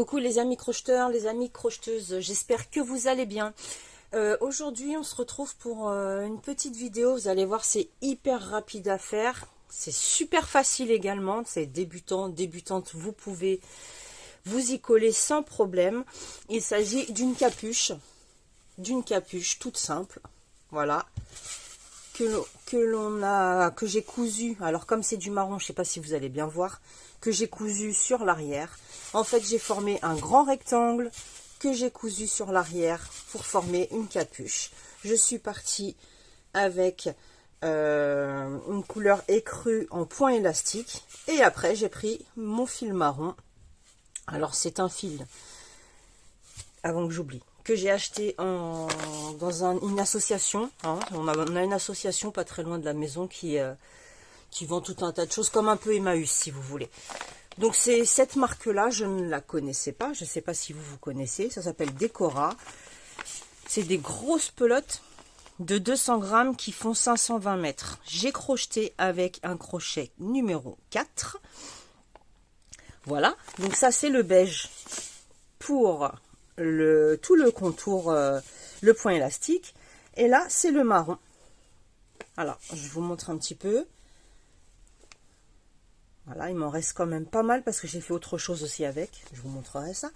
Coucou les amis crocheteurs, les amis crocheteuses, j'espère que vous allez bien. Aujourd'hui on se retrouve pour une petite vidéo, vous allez voir c'est hyper rapide à faire, c'est super facile également, c'est débutant, débutante, vous pouvez vous y coller sans problème. Il s'agit d'une capuche toute simple, voilà, que j'ai cousu, alors comme c'est du marron, je sais pas si vous allez bien voir, que j'ai cousu sur l'arrière. En fait, j'ai formé un grand rectangle que j'ai cousu sur l'arrière pour former une capuche. Je suis partie avec une couleur écrue en point élastique. Et après, j'ai pris mon fil marron. Alors, c'est un fil, avant que j'oublie, que j'ai acheté dans une association. Hein. On a une association pas très loin de la maison qui vend tout un tas de choses, comme un peu Emmaüs, si vous voulez. Donc c'est cette marque-là, je ne la connaissais pas, je ne sais pas si vous connaissez, ça s'appelle Decora. C'est des grosses pelotes de 200 grammes qui font 520 mètres. J'ai crocheté avec un crochet numéro 4. Voilà, donc ça c'est le beige pour tout le contour, le point élastique. Et là c'est le marron. Alors, je vous montre un petit peu. Voilà, il m'en reste quand même pas mal parce que j'ai fait autre chose aussi avec. Je vous montrerai ça.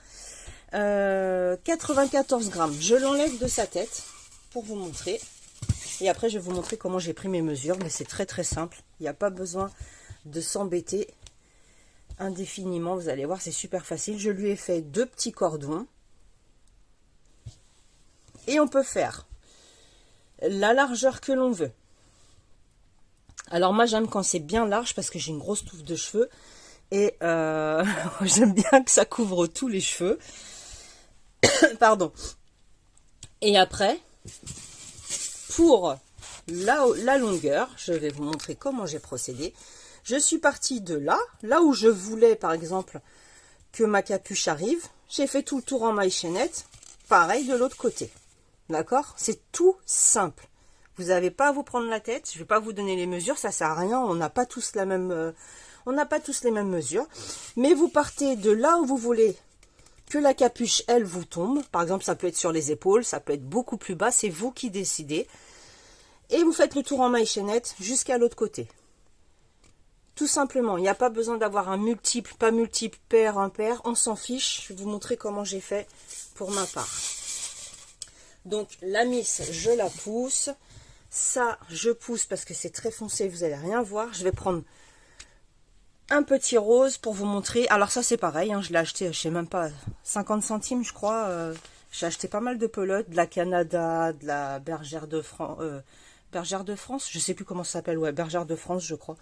94 grammes. Je l'enlève de sa tête pour vous montrer. Et après, je vais vous montrer comment j'ai pris mes mesures. Mais c'est très très simple. Il n'y a pas besoin de s'embêter indéfiniment. Vous allez voir, c'est super facile. Je lui ai fait 2 petits cordons. Et on peut faire la largeur que l'on veut. Alors moi j'aime quand c'est bien large parce que j'ai une grosse touffe de cheveux et j'aime bien que ça couvre tous les cheveux. Pardon. Et après, pour la longueur, je vais vous montrer comment j'ai procédé. Je suis partie de là où je voulais par exemple que ma capuche arrive. J'ai fait tout le tour en maille chaînette, pareil de l'autre côté. D'accord? C'est tout simple. Vous n'avez pas à vous prendre la tête, je ne vais pas vous donner les mesures, ça sert à rien, on n'a pas tous la même, on n'a pas tous les mêmes mesures. Mais vous partez de là où vous voulez que la capuche, elle, vous tombe. Par exemple, ça peut être sur les épaules, ça peut être beaucoup plus bas, c'est vous qui décidez. Et vous faites le tour en maille chaînette jusqu'à l'autre côté. Tout simplement, il n'y a pas besoin d'avoir un multiple, pas multiple, paire, impair, on s'en fiche. Je vais vous montrer comment j'ai fait pour ma part. Donc la miss, je la pousse. Ça, je pousse parce que c'est très foncé, vous n'allez rien voir. Je vais prendre un petit rose pour vous montrer. Alors ça, c'est pareil, hein, je l'ai acheté, je sais même pas, 50 centimes, je crois. J'ai acheté pas mal de pelotes, de la Canada, de la Bergère de France. Bergère de France, je sais plus comment ça s'appelle, ouais, Bergère de France, je crois.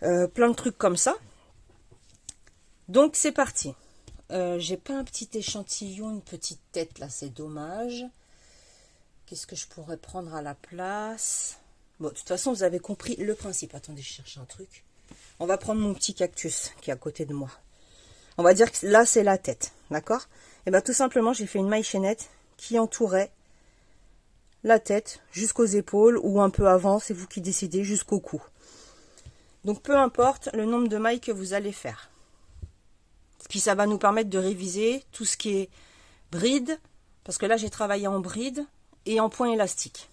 Plein de trucs comme ça. Donc, c'est parti. J'ai pas un petit échantillon, une petite tête, là, c'est dommage. Qu'est-ce que je pourrais prendre à la place? Bon, de toute façon, vous avez compris le principe. Attendez, je cherche un truc. On va prendre mon petit cactus qui est à côté de moi. On va dire que là, c'est la tête. D'accord? Et bien, tout simplement, j'ai fait une maille chaînette qui entourait la tête jusqu'aux épaules ou un peu avant, c'est vous qui décidez, jusqu'au cou. Donc, peu importe le nombre de mailles que vous allez faire. Puis, ça va nous permettre de réviser tout ce qui est bride. Parce que là, j'ai travaillé en bride et en point élastique.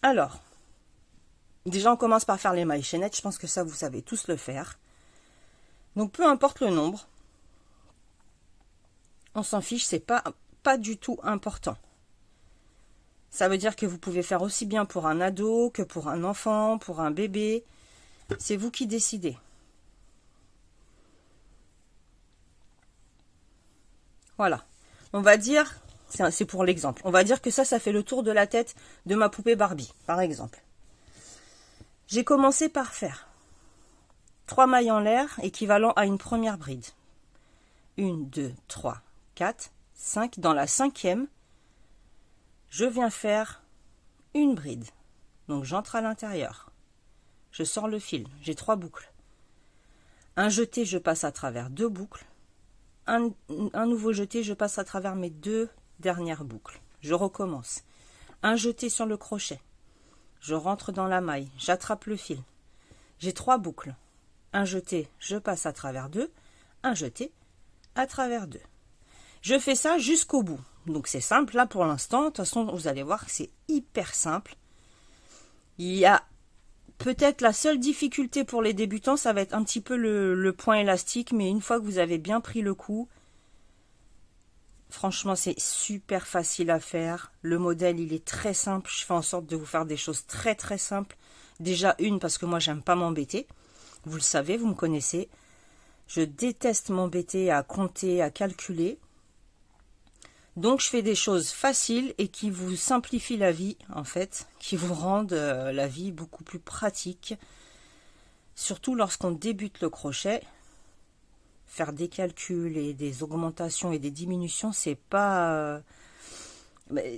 Alors, déjà on commence par faire les mailles chaînettes, je pense que ça vous savez tous le faire. Donc peu importe le nombre, on s'en fiche, c'est pas du tout important. Ça veut dire que vous pouvez faire aussi bien pour un ado que pour un enfant, pour un bébé, c'est vous qui décidez. Voilà, on va dire... C'est pour l'exemple. On va dire que ça fait le tour de la tête de ma poupée Barbie, par exemple. J'ai commencé par faire 3 mailles en l'air, équivalent à une première bride. 1, 2, 3, 4, 5. Dans la 5e, je viens faire une bride. Donc, j'entre à l'intérieur. Je sors le fil. J'ai 3 boucles. Un jeté, je passe à travers 2 boucles. Un nouveau jeté, je passe à travers mes 2 dernière boucle. Je recommence. Un jeté sur le crochet. Je rentre dans la maille. J'attrape le fil. J'ai 3 boucles. Un jeté, je passe à travers 2. un jeté à travers 2. Je fais ça jusqu'au bout. Donc c'est simple, là pour l'instant, de toute façon vous allez voir que c'est hyper simple. Il y a peut-être la seule difficulté pour les débutants, ça va être un petit peu le point élastique, mais une fois que vous avez bien pris le coup, franchement c'est super facile à faire. Le modèle il est très simple, je fais en sorte de vous faire des choses très très simples. Déjà parce que moi j'aime pas m'embêter, vous le savez, vous me connaissez. Je déteste m'embêter à compter, à calculer. Donc je fais des choses faciles et qui vous simplifient la vie en fait, qui vous rendent la vie beaucoup plus pratique. Surtout lorsqu'on débute le crochet, faire des calculs et des augmentations et des diminutions, c'est pas...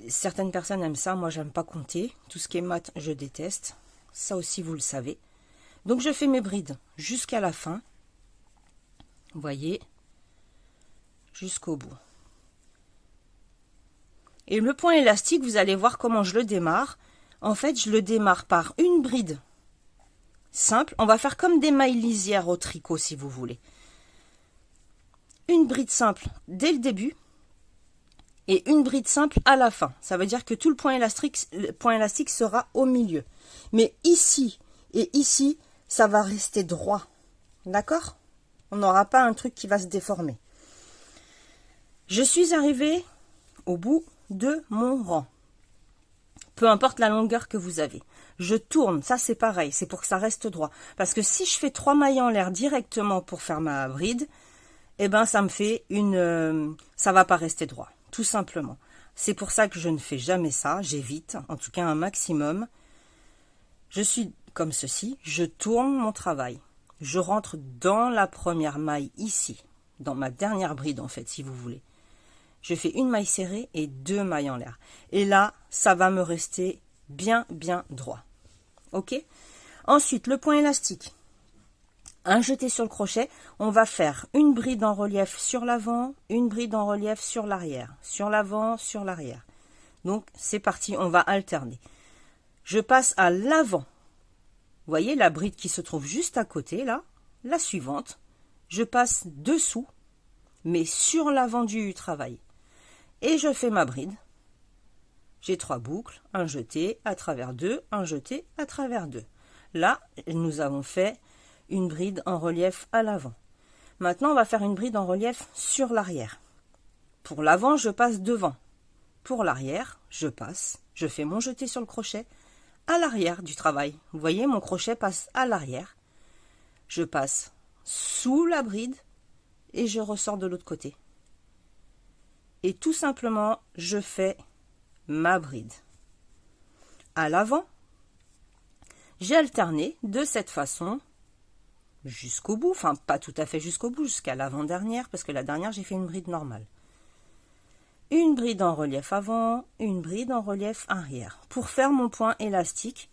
certaines personnes aiment ça, moi j'aime pas compter. Tout ce qui est maths, je déteste. Ça aussi vous le savez. Donc je fais mes brides jusqu'à la fin. Vous voyez, jusqu'au bout. Et le point élastique, vous allez voir comment je le démarre. En fait, je le démarre par une bride simple. On va faire comme des mailles lisières au tricot, si vous voulez. Une bride simple dès le début et une bride simple à la fin. Ça veut dire que tout le point élastique sera au milieu. Mais ici et ici, ça va rester droit. D'accord ? On n'aura pas un truc qui va se déformer. Je suis arrivée au bout de mon rang. Peu importe la longueur que vous avez. Je tourne, ça c'est pareil, c'est pour que ça reste droit. Parce que si je fais 3 mailles en l'air directement pour faire ma bride, eh ben ça me fait ça va pas rester droit, tout simplement. C'est pour ça que je ne fais jamais ça, j'évite, en tout cas un maximum. Je suis comme ceci, je tourne mon travail. Je rentre dans la première maille ici, dans ma dernière bride en fait, si vous voulez. Je fais une maille serrée et 2 mailles en l'air. Et là, ça va me rester bien droit. Ok ? Ensuite, le point élastique. Un jeté sur le crochet, on va faire une bride en relief sur l'avant, une bride en relief sur l'arrière. Sur l'avant, sur l'arrière. Donc, c'est parti, on va alterner. Je passe à l'avant. Vous voyez la bride qui se trouve juste à côté, là, la suivante. Je passe dessous, mais sur l'avant du travail. Et je fais ma bride. J'ai 3 boucles, un jeté à travers 2, un jeté à travers 2. Là, nous avons fait une bride en relief à l'avant. Maintenant, on va faire une bride en relief sur l'arrière. Pour l'avant, je passe devant. Pour l'arrière, je fais mon jeté sur le crochet à l'arrière du travail. Vous voyez, mon crochet passe à l'arrière. Je passe sous la bride et je ressors de l'autre côté. Et tout simplement, je fais ma bride. À l'avant, j'ai alterné de cette façon jusqu'au bout, enfin pas tout à fait jusqu'au bout, jusqu'à l'avant-dernière, parce que la dernière, j'ai fait une bride normale. Une bride en relief avant, une bride en relief arrière. Pour faire mon point élastique,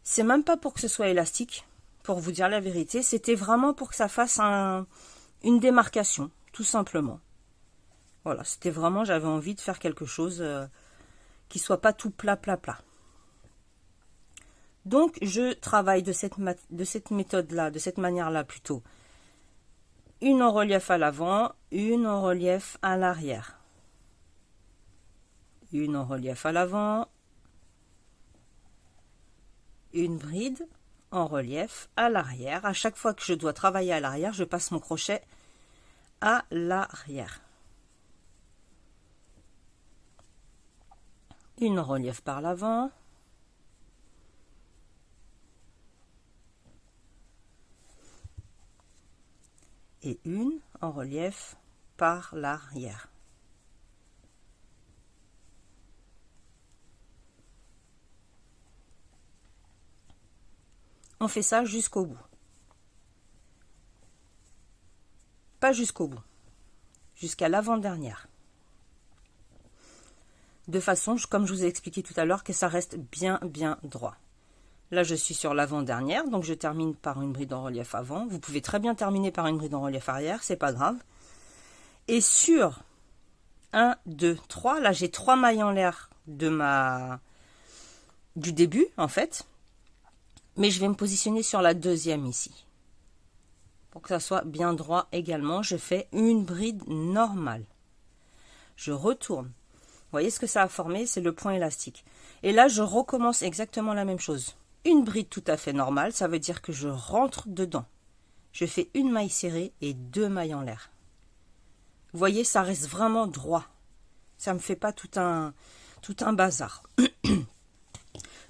c'est même pas pour que ce soit élastique, pour vous dire la vérité, c'était vraiment pour que ça fasse une démarcation, tout simplement. Voilà, c'était vraiment, j'avais envie de faire quelque chose qui soit pas tout plat. Donc, je travaille de cette méthode-là, de cette manière-là plutôt. Une en relief à l'avant, une en relief à l'arrière. Une en relief à l'avant, une bride en relief à l'arrière. À chaque fois que je dois travailler à l'arrière, je passe mon crochet à l'arrière. Une en relief par l'avant. Et une en relief par l'arrière. On fait ça jusqu'au bout. Pas jusqu'au bout. Jusqu'à l'avant-dernière. De façon, comme je vous ai expliqué tout à l'heure, que ça reste bien droit. Là, je suis sur l'avant-dernière, donc je termine par une bride en relief avant. Vous pouvez très bien terminer par une bride en relief arrière, c'est pas grave. Et sur 1, 2, 3, là j'ai 3 mailles en l'air du début, en fait. Mais je vais me positionner sur la deuxième ici. pour que ça soit bien droit également. Je fais une bride normale. Je retourne. Vous voyez ce que ça a formé? C'est le point élastique. Et là, je recommence exactement la même chose. Une bride tout à fait normale, ça veut dire que je rentre dedans. Je fais une maille serrée et 2 mailles en l'air. Vous voyez, ça reste vraiment droit. Ça ne me fait pas tout un bazar.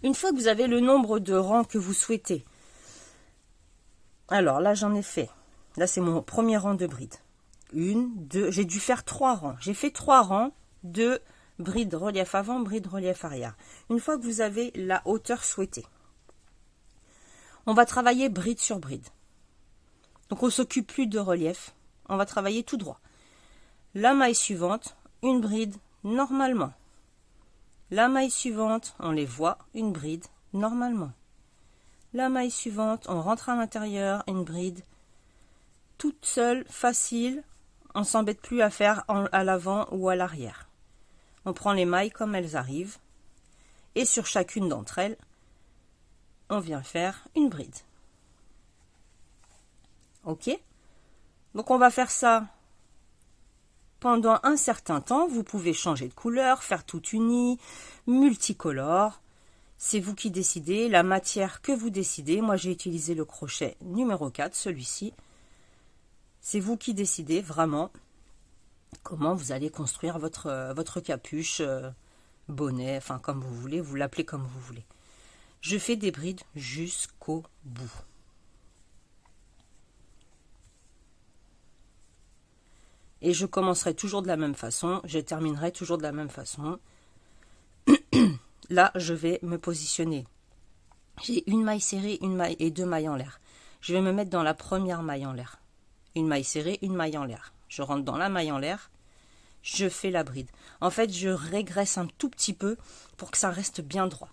Une fois que vous avez le nombre de rangs que vous souhaitez, alors là, j'en ai fait. Là, c'est mon premier rang de bride. 1, 2, j'ai dû faire 3 rangs. J'ai fait 3 rangs de bride relief avant, bride relief arrière. Une fois que vous avez la hauteur souhaitée, on va travailler bride sur bride. Donc, on ne s'occupe plus de relief. On va travailler tout droit. La maille suivante, une bride normalement. La maille suivante, on les voit, une bride normalement. La maille suivante, on rentre à l'intérieur, une bride toute seule, facile. On ne s'embête plus à faire à l'avant ou à l'arrière. On prend les mailles comme elles arrivent. Et sur chacune d'entre elles, on vient faire une bride. Ok? Donc on va faire ça pendant un certain temps. Vous pouvez changer de couleur, faire tout uni, multicolore. C'est vous qui décidez, la matière que vous décidez. Moi, j'ai utilisé le crochet numéro 4, celui-ci. C'est vous qui décidez vraiment comment vous allez construire votre capuche, bonnet, enfin comme vous voulez, vous l'appelez comme vous voulez. Je fais des brides jusqu'au bout. Et je commencerai toujours de la même façon, je terminerai toujours de la même façon. Là, je vais me positionner. J'ai une maille serrée, une maille et 2 mailles en l'air. Je vais me mettre dans la première maille en l'air. Une maille serrée, une maille en l'air. Je rentre dans la maille en l'air, je fais la bride. En fait, je régresse un tout petit peu pour que ça reste bien droit.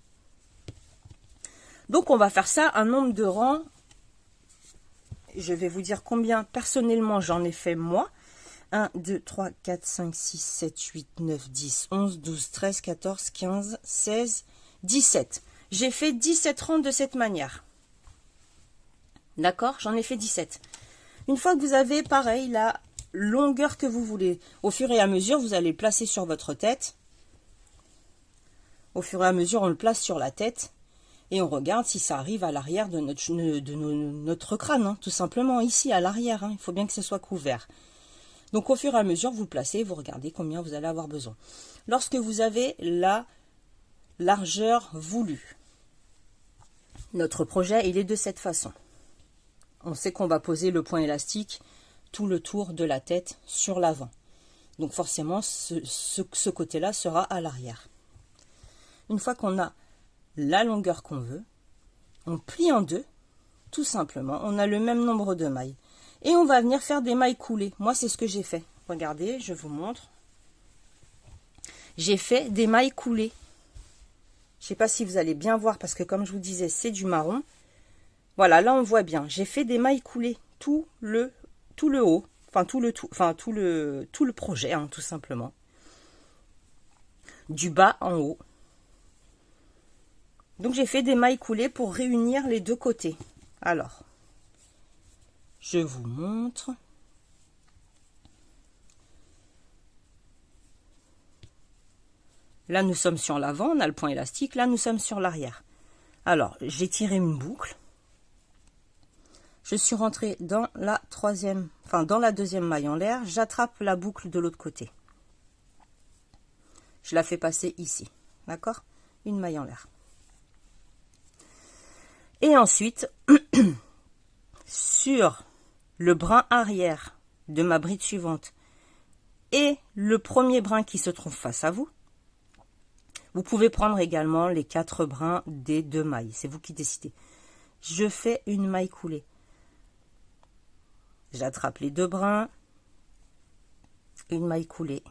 Donc, on va faire ça un nombre de rangs. Je vais vous dire combien personnellement j'en ai fait moi. 1, 2, 3, 4, 5, 6, 7, 8, 9, 10, 11, 12, 13, 14, 15, 16, 17. J'ai fait 17 rangs de cette manière. D'accord? J'en ai fait 17. Une fois que vous avez, pareil, la longueur que vous voulez, au fur et à mesure, vous allez le placer sur votre tête. Au fur et à mesure, on le place sur la tête. Et on regarde si ça arrive à l'arrière de notre crâne, hein, tout simplement, ici, à l'arrière. Hein, il faut bien que ce soit couvert. Donc, au fur et à mesure, vous le placez, vous regardez combien vous allez avoir besoin. Lorsque vous avez la largeur voulue, notre projet, il est de cette façon. On sait qu'on va poser le point élastique tout le tour de la tête sur l'avant. Donc forcément, ce côté-là sera à l'arrière. Une fois qu'on a la longueur qu'on veut, on plie en deux, tout simplement. On a le même nombre de mailles. Et on va venir faire des mailles coulées. Moi, c'est ce que j'ai fait. Regardez, je vous montre. J'ai fait des mailles coulées. Je ne sais pas si vous allez bien voir, parce que comme je vous disais, c'est du marron. Voilà, là on voit bien. J'ai fait des mailles coulées, tout le haut, enfin tout le projet, hein, tout simplement. Du bas en haut. Donc j'ai fait des mailles coulées pour réunir les deux côtés. Alors, je vous montre. Là nous sommes sur l'avant, on a le point élastique. Là nous sommes sur l'arrière. Alors, j'ai tiré une boucle. Je suis rentrée dans la deuxième maille en l'air. J'attrape la boucle de l'autre côté. Je la fais passer ici. D'accord? Une maille en l'air. Et ensuite, sur le brin arrière de ma bride suivante et le premier brin qui se trouve face à vous, vous pouvez prendre également les 4 brins des 2 mailles. C'est vous qui décidez. Je fais une maille coulée. J'attrape les 2 brins, une maille coulée.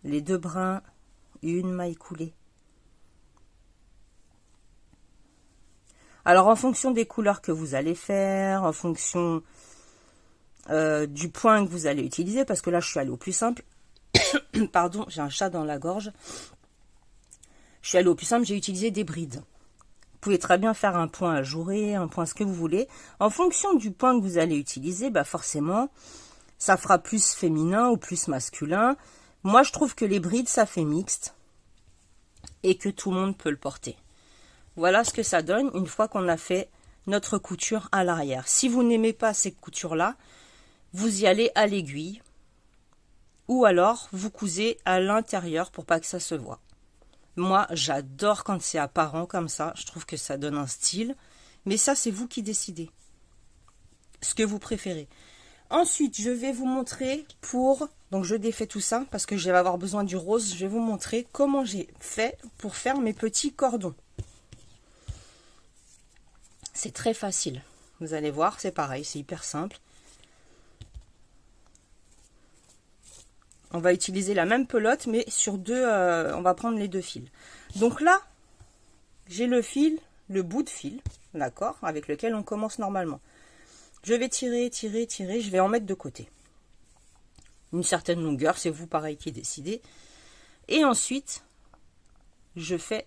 Les 2 brins, une maille coulée. Alors, en fonction des couleurs que vous allez faire, en fonction du point que vous allez utiliser, parce que là, je suis allée au plus simple. Pardon, j'ai un chat dans la gorge. Je suis allée au plus simple, j'ai utilisé des brides. Vous pouvez très bien faire un point ajouré, un point ce que vous voulez. En fonction du point que vous allez utiliser, bah forcément, ça fera plus féminin ou plus masculin. Moi, je trouve que les brides, ça fait mixte et que tout le monde peut le porter. Voilà ce que ça donne une fois qu'on a fait notre couture à l'arrière. Si vous n'aimez pas ces coutures-là, vous y allez à l'aiguille ou alors vous cousez à l'intérieur pour pas que ça se voie. Moi, j'adore quand c'est apparent comme ça. Je trouve que ça donne un style. Mais ça, c'est vous qui décidez ce que vous préférez. Ensuite, je vais vous montrer donc je défais tout ça parce que je vais avoir besoin du rose. Je vais vous montrer comment j'ai fait pour faire mes petits cordons. C'est très facile. Vous allez voir, c'est pareil, c'est hyper simple. On va utiliser la même pelote, mais sur deux, on va prendre les deux fils. Donc là, j'ai le fil, le bout de fil, d'accord, avec lequel on commence normalement. Je vais tirer, tirer, tirer, je vais en mettre de côté. Une certaine longueur, c'est vous pareil qui décidez. Et ensuite, je fais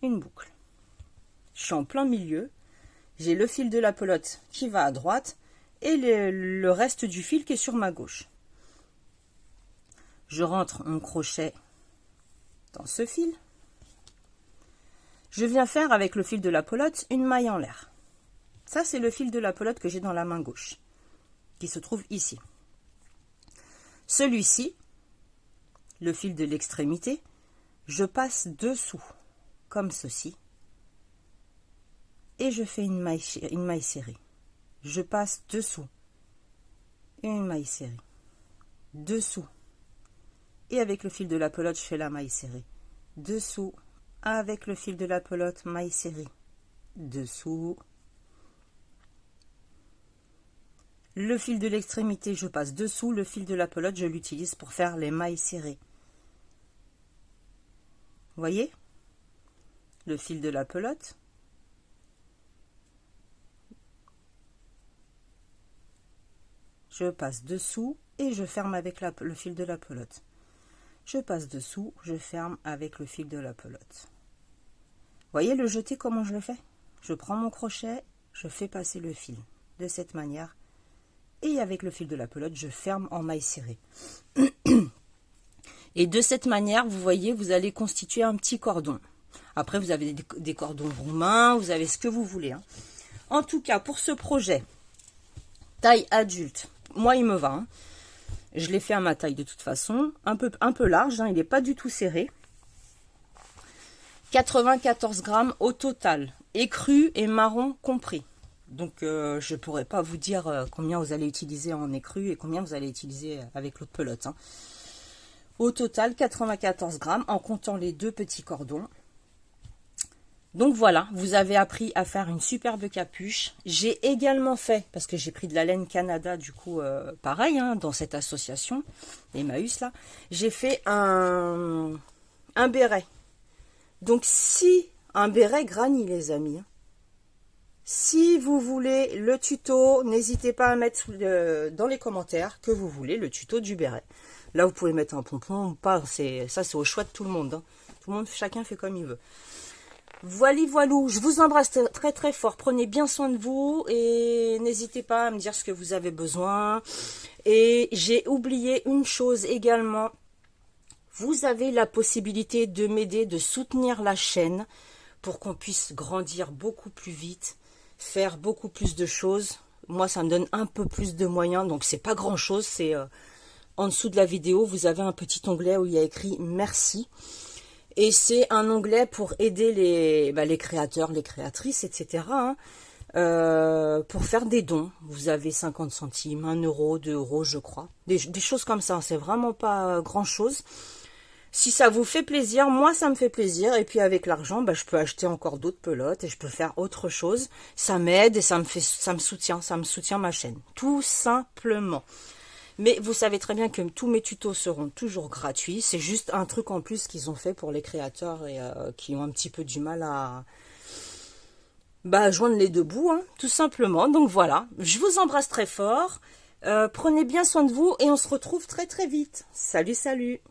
une boucle. Je suis en plein milieu, j'ai le fil de la pelote qui va à droite et le reste du fil qui est sur ma gauche. Je rentre mon crochet dans ce fil. Je viens faire avec le fil de la pelote une maille en l'air. Ça, c'est le fil de la pelote que j'ai dans la main gauche, qui se trouve ici. Celui-ci, le fil de l'extrémité, je passe dessous, comme ceci, et je fais une maille serrée. Je passe dessous, et une maille serrée, dessous, et avec le fil de la pelote, je fais la maille serrée, dessous, avec le fil de la pelote, maille serrée, dessous. Le fil de l'extrémité, je passe dessous. Le fil de la pelote, je l'utilise pour faire les mailles serrées. Vous voyez? Le fil de la pelote. Je passe dessous et je ferme avec le fil de la pelote. Je passe dessous, je ferme avec le fil de la pelote. Vous voyez le jeté, comment je le fais? Je prends mon crochet, je fais passer le fil de cette manière. Et avec le fil de la pelote, je ferme en maille serrée. Et de cette manière, vous voyez, vous allez constituer un petit cordon. Après, vous avez des cordons roumains, vous avez ce que vous voulez. Hein. En tout cas, pour ce projet, taille adulte, moi, il me va. Hein. Je l'ai fait à ma taille de toute façon. Un peu large, hein, il n'est pas du tout serré. 94 grammes au total, écru et marron compris. Donc, je ne pourrais pas vous dire combien vous allez utiliser en écru et combien vous allez utiliser avec l'autre pelote. Hein. Au total, 94 grammes en comptant les deux petits cordons. Donc voilà, vous avez appris à faire une superbe capuche. J'ai également fait, parce que j'ai pris de la laine Canada, du coup, pareil, hein, dans cette association, Emmaüs là, j'ai fait un béret. Donc si, un béret granny les amis, hein. Si vous voulez le tuto, n'hésitez pas à mettre dans les commentaires que vous voulez le tuto du béret. Là, vous pouvez mettre un pompon ou pas, ça c'est au choix de tout le monde. Hein. Tout le monde, chacun fait comme il veut. Voilà, voilou, je vous embrasse très très fort. Prenez bien soin de vous et n'hésitez pas à me dire ce que vous avez besoin. Et j'ai oublié une chose également. Vous avez la possibilité de m'aider, de soutenir la chaîne pour qu'on puisse grandir beaucoup plus vite, faire beaucoup plus de choses. Moi, ça me donne un peu plus de moyens, donc c'est pas grand chose. C'est en dessous de la vidéo, vous avez un petit onglet où il y a écrit merci. Et c'est un onglet pour aider les créateurs, les créatrices, etc. Hein, pour faire des dons. Vous avez 50 centimes, 1 euro, 2 euros, je crois. Des choses comme ça, c'est vraiment pas grand-chose. Si ça vous fait plaisir, moi ça me fait plaisir. Et puis avec l'argent, je peux acheter encore d'autres pelotes et je peux faire autre chose. Ça m'aide et ça me soutient ma chaîne. Tout simplement. Mais vous savez très bien que tous mes tutos seront toujours gratuits. C'est juste un truc en plus qu'ils ont fait pour les créateurs et qui ont un petit peu du mal à joindre les deux bouts, hein, tout simplement. Donc voilà, je vous embrasse très fort. Prenez bien soin de vous et on se retrouve très très vite. Salut, salut!